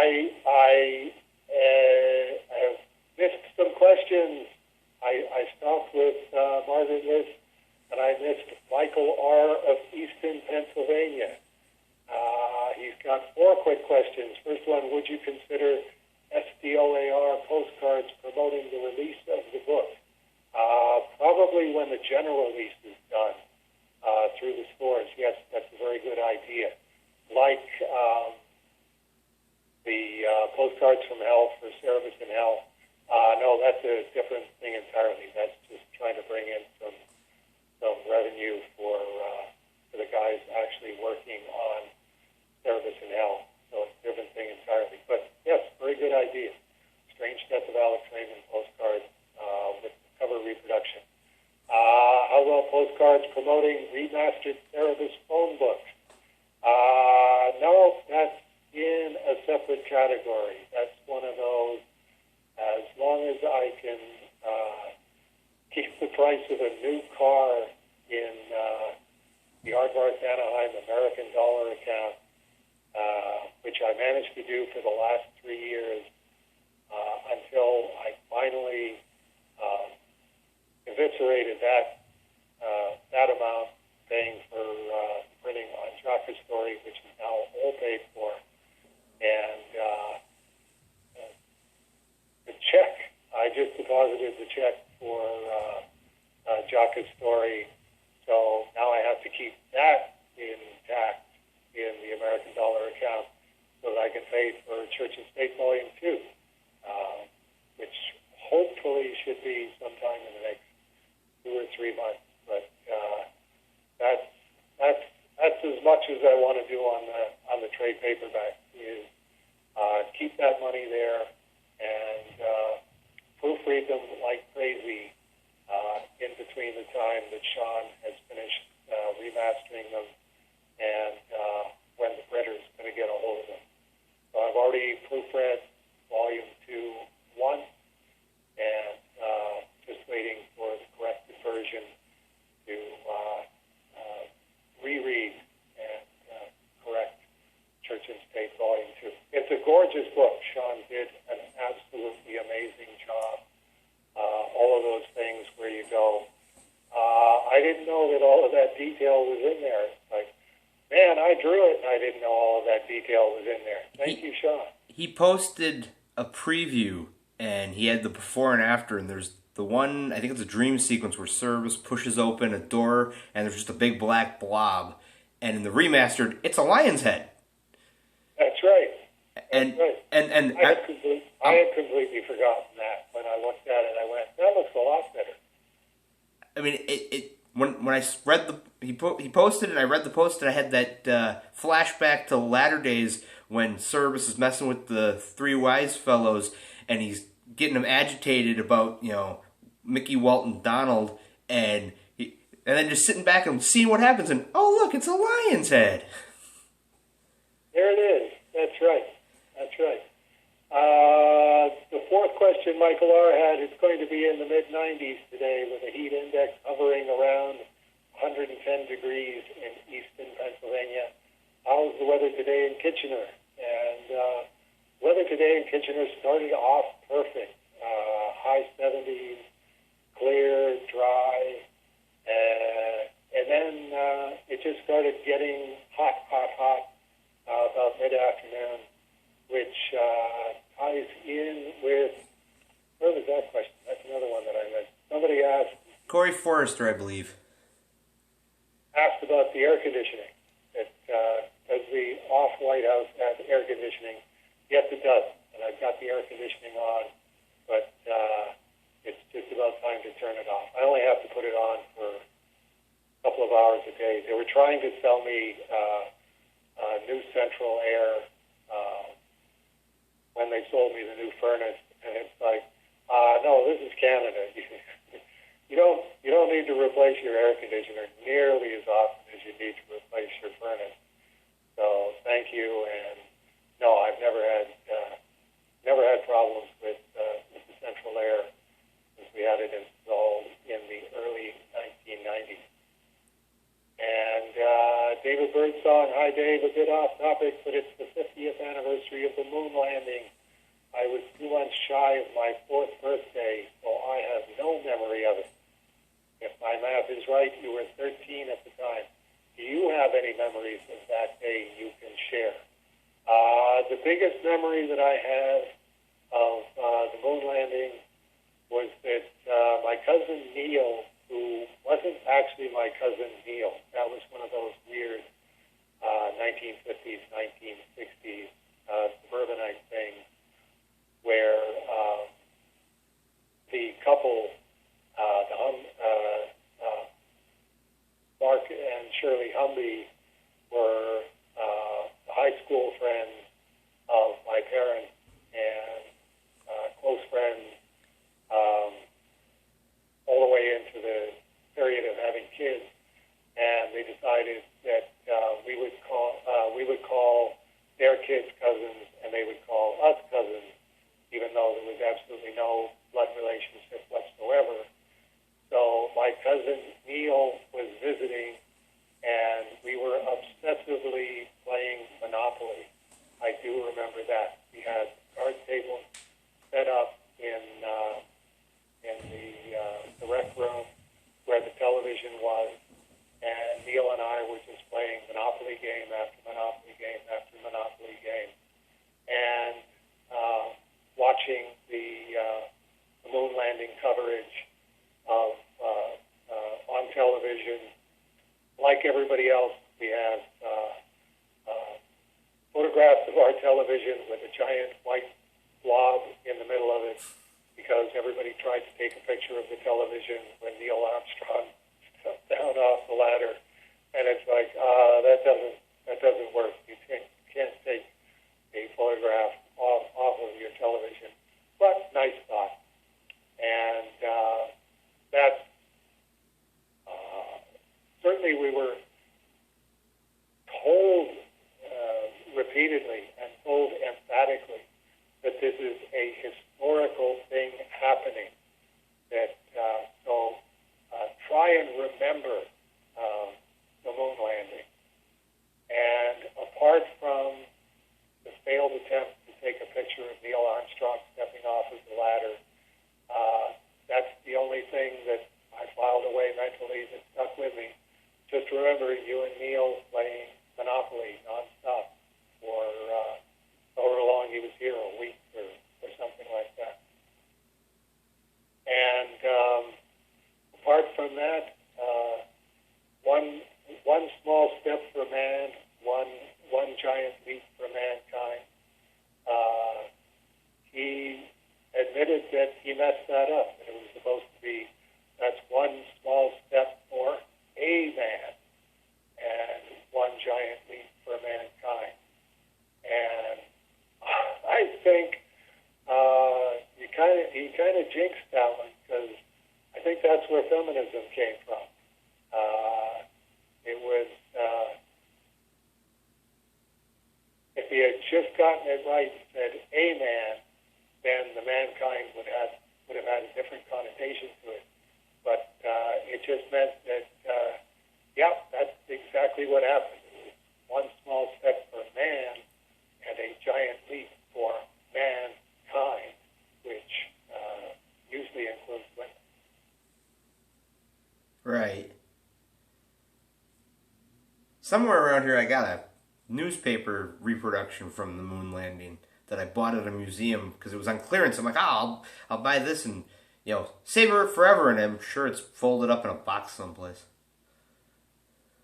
I have missed some questions. I stopped with Margaret List, and I missed Michael R. of Easton, Pennsylvania. He's got 4 quick questions. First one, would you consider SDOAR postcards promoting the release of the book? Probably when the general release is done through the stores. Yes, that's a very good idea. Like the postcards from hell for Cerebus in Hell. No, that's a different thing entirely. That's just trying to bring in some revenue for the guys actually working on Cerebus in Hell. So it's a different thing entirely. But yes, very good idea. Strange Death of Alex Raymond postcards with cover reproduction. How about postcards promoting remastered Cerebus phone books? No, that's in a separate category. That's one of those, as long as I can keep the price of a new car in the Aardvark Anaheim American Dollar account, which I managed to do for the last 3 years until I finally eviscerated that amount, paying for printing on Jock's Story, which is now all paid for. And the check, I just deposited the check for Jock's Story, so now I have to keep that intact in the American Dollar account so that I can pay for Church and State Volume 2, which hopefully should be sometime in the next 2 or 3 months. But that's as much as I want to do on the trade paperback, is keep that money there and proofread them like crazy in between the time that Sean has finished remastering them and when the printer's going to get a hold of them. So I've already proofread Volume 2-1 and just waiting for the corrected version to reread and correct Church and State Volume 2. It's a gorgeous book. Sean did an absolutely amazing job. All of those things where you go, I didn't know that all of that detail was in there. It's like, man, I drew it and I didn't know all of that detail was in there. Thank you, Sean. He posted a preview and he had the before and after, and there's the one, I think it's a dream sequence where Cerebus pushes open a door and there's just a big black blob. And in the remastered, it's a lion's head. That's right. And I had completely forgotten that. When I looked at it, I went, that looks a lot better. I mean, when I read he posted it, and I read the post, and I had that flashback to latter days when Cerebus is messing with the 3 wise fellows, and he's getting them agitated about, Mickey, Walt, and Donald, and then just sitting back and seeing what happens, and oh look, it's a lion's head. There it is. That's right. That's right. The 4th question Michael R. had, it's going to be in the mid-90s today with a heat index hovering around 110 degrees in Easton, Pennsylvania. How's the weather today in Kitchener? And weather today in Kitchener started off perfect. High 70s, clear, dry, and then it just started getting hot about mid-afternoon, which ties in with, where was that question? That's another one that I missed. Somebody asked. Corey Forrester, I believe. Asked about the air conditioning. Does the off-White House have air conditioning? Yes, it does. And I've got the air conditioning on, but it's just about time to turn it off. I only have to put it on for a couple of hours a day. They were trying to sell me new central air when they sold me the new furnace, and it's like, no, this is Canada. You don't need to replace your air conditioner nearly as often as you need to replace your furnace. So thank you, and no, I've never had problems with the central air since we had it installed in the early 1990s. And David Birdsong, hi Dave, a bit off topic, but it's the 50th anniversary of the moon landing shy of my 4th birthday, so I have no memory of it. If my math is right, you were 13 at the time. Do you have any memories of that day you can share? The biggest memory that I have of the moon landing was that my cousin Neil, who wasn't actually my cousin Neil, that was one of those weird 1950s, 1960s suburbanite things where the couple, Mark and Shirley Humby, were high school friends of my parents and close friends all the way into the period of having kids. And they decided that we would call their kids cousins, and they would call us cousins, even though there was absolutely no blood relationship whatsoever. So my cousin Neil was visiting, and we were obsessively playing Monopoly. I do remember that. We had a card table set up in the rec room where the television was, and Neil and I were just playing Monopoly game after Monopoly game after Monopoly game, and watching the moon landing coverage of on television. Like everybody else, we have photographs of our television with a giant white blob in the middle of it, because everybody tried to take a picture of the television when Neil Armstrong stepped down off the ladder, and it's like that doesn't work. You can't take a photograph off of your television. But nice thought, and that's certainly we were told repeatedly and told emphatically that this is a historical thing happening. That so try and remember the moon landing. And apart from the failed attempt to take a picture of Neil Armstrong stepping off of the ladder, that's the only thing that I filed away mentally that stuck with me. Just remember you and Neil playing Monopoly nonstop for however long he was here, a week or something like that. And apart from that, one small step for man, one giant leap for mankind. He admitted that he messed that up, and it was supposed to be that's one small step for a man and one giant leap for mankind. And I think he kind of jinxed that one, because I think that's where feminism came from. It was if he had just gotten it right and said a man, then the mankind would have had a different connotation to it. But it just meant that that's exactly what happened. It was one small step for man and a giant leap for mankind, which usually includes women. Right. Somewhere around here I got a newspaper reproduction from the moon landing that I bought at a museum because it was on clearance. I'm like, I'll buy this and savor it forever, and I'm sure it's folded up in a box someplace.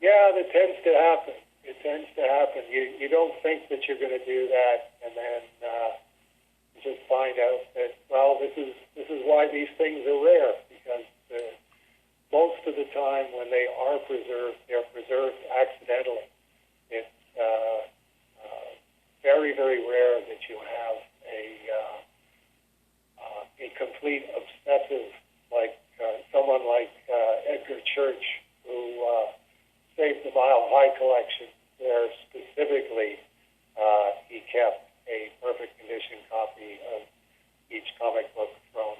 Yeah, that tends to happen. It tends to happen. You don't think that you're going to do that, and then you just find out that, well, this is why these things are rare, because most of the time when they are preserved, they're preserved accidentally. It's very, very rare that you have a complete obsessive, like someone like Edgar Church, who saved the Mile High collection, where specifically he kept a perfect condition copy of each comic book from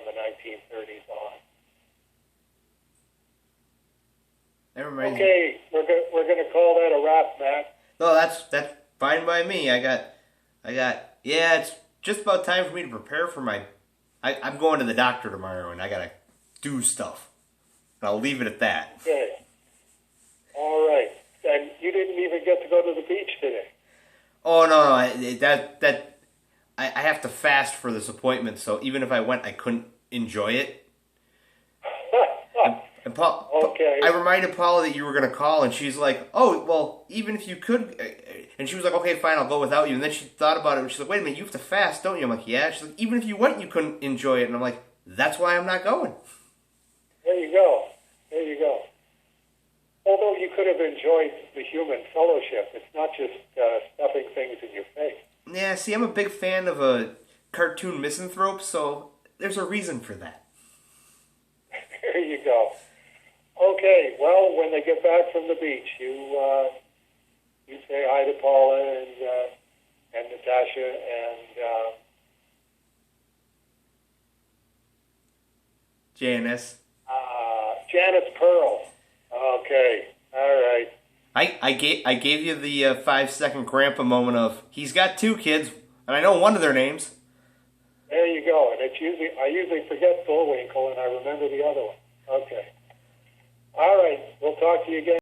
the 1930s on. Okay, we're gonna call that a wrap, Matt. No, that's fine by me. I got. Yeah, just about time for me to prepare for my. I'm going to the doctor tomorrow, and I gotta do stuff. And I'll leave it at that. Okay. All right. And you didn't even get to go to the beach today. Oh no, I have to fast for this appointment, so even if I went, I couldn't enjoy it. And Okay. I reminded Paula that you were going to call, and she's like, oh, well, even if you could... And she was like, okay, fine, I'll go without you. And then she thought about it, and she's like, wait a minute, you have to fast, don't you? I'm like, yeah. She's like, even if you went, you couldn't enjoy it. And I'm like, that's why I'm not going. There you go. There you go. Although you could have enjoyed the human fellowship. It's not just stuffing things in your face. Yeah, see, I'm a big fan of a cartoon misanthrope, so there's a reason for that. There you go. Okay, well, when they get back from the beach, you say hi to Paula and Natasha and JNS. Janice Pearl. Okay, all right. I gave you the 5-second grandpa moment of he's got 2 kids, and I know one of their names. There you go. And it's I usually forget Bullwinkle, and I remember the other one. Okay. All right. We'll talk to you again.